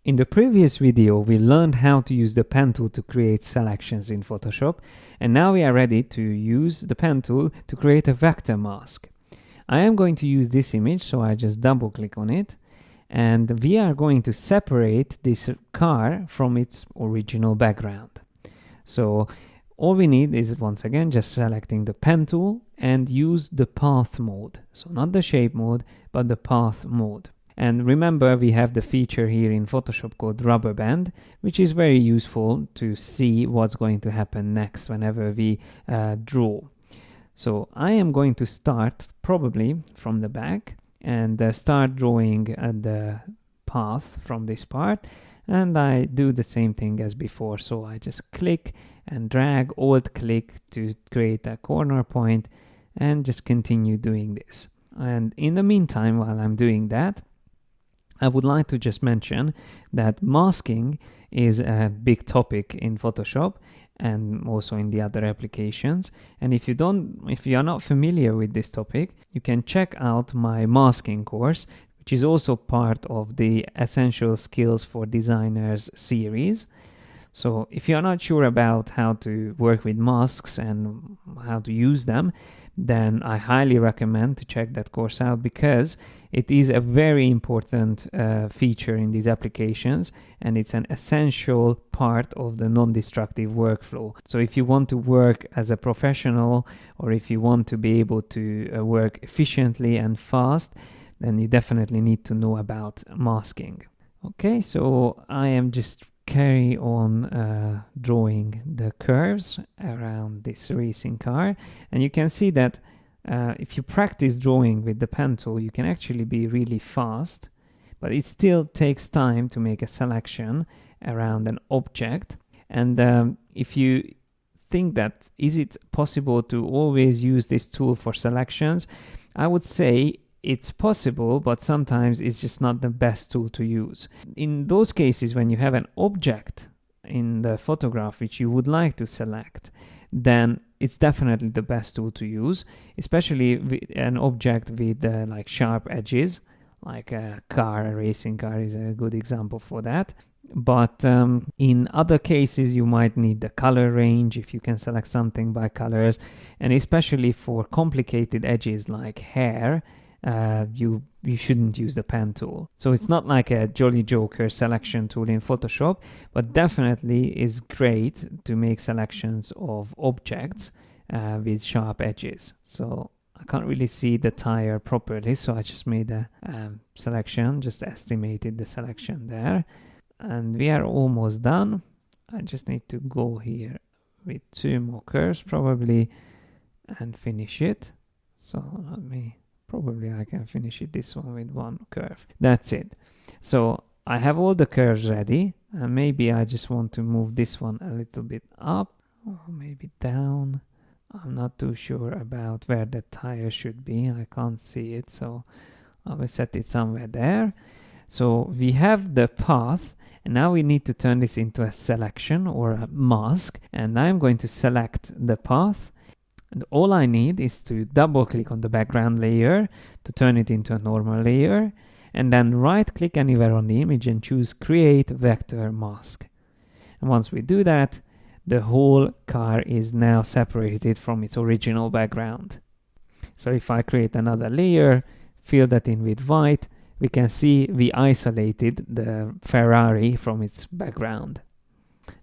In the previous video, we learned how to use the pen tool to create selections in Photoshop, and now we are ready to use the pen tool to create a vector mask. I am going to use this image, so I just double click on it, and we are going to separate this car from its original background. So all we need is, once again, just selecting the pen tool and use the path mode. So not the shape mode, but the path mode. And remember, we have the feature here in Photoshop called rubber band, which is very useful to see what's going to happen next whenever we draw. So I am going to start probably from the back and start drawing the path from this part. And I do the same thing as before. So I just click and drag, Alt click to create a corner point and just continue doing this. And in the meantime, while I'm doing that, I would like to just mention that masking is a big topic in Photoshop and also in the other applications. And if you are not familiar with this topic, you can check out my masking course, which is also part of the Essential Skills for Designers series. So if you are not sure about how to work with masks and how to use them, then I highly recommend to check that course out, because it is a very important feature in these applications, and it's an essential part of the non-destructive workflow. So if you want to work as a professional, or if you want to be able to work efficiently and fast, then you definitely need to know about masking. Okay, so I am just carry on drawing the curves around this racing car, and you can see that if you practice drawing with the pen tool, you can actually be really fast, but it still takes time to make a selection around an object. And if you think that is it possible to always use this tool for selections, I would say it's possible, but sometimes it's just not the best tool to use. In those cases, when you have an object in the photograph which you would like to select, then it's definitely the best tool to use, especially with an object with like sharp edges, like a racing car is a good example for that. But in other cases, you might need the color range, if you can select something by colors, and especially for complicated edges like hair, you shouldn't use the pen tool. So it's not like a Jolly Joker selection tool in Photoshop, but definitely is great to make selections of objects with sharp edges. So I can't really see the tire properly, so I just made a selection, just estimated the selection there. And we are almost done. I just need to go here with 2 more curves probably and finish it. So probably I can finish it this one with 1 curve. That's it. So I have all the curves ready, and maybe I just want to move this one a little bit up or maybe down. I'm not too sure about where the tire should be. I can't see it, so I will set it somewhere there. So we have the path, and now we need to turn this into a selection or a mask, and I'm going to select the path. And all I need is to double click on the background layer to turn it into a normal layer, and then right click anywhere on the image and choose create vector mask. And once we do that, the whole car is now separated from its original background. So if I create another layer, fill that in with white, we can see we isolated the Ferrari from its background.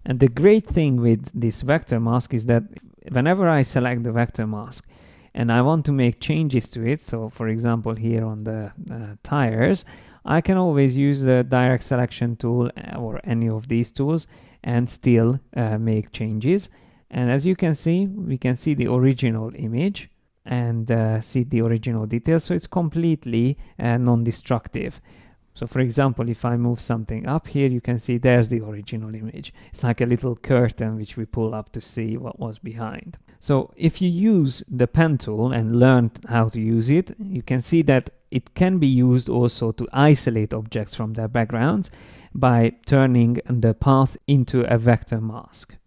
And the great thing with this vector mask is that whenever I select the vector mask and I want to make changes to it, so for example here on the tires, I can always use the direct selection tool or any of these tools and still make changes. And as you can see, we can see the original image and see the original details, so it's completely non-destructive. So for example, if I move something up here, you can see there's the original image. It's like a little curtain which we pull up to see what was behind. So if you use the pen tool and learn how to use it, you can see that it can be used also to isolate objects from their backgrounds by turning the path into a vector mask.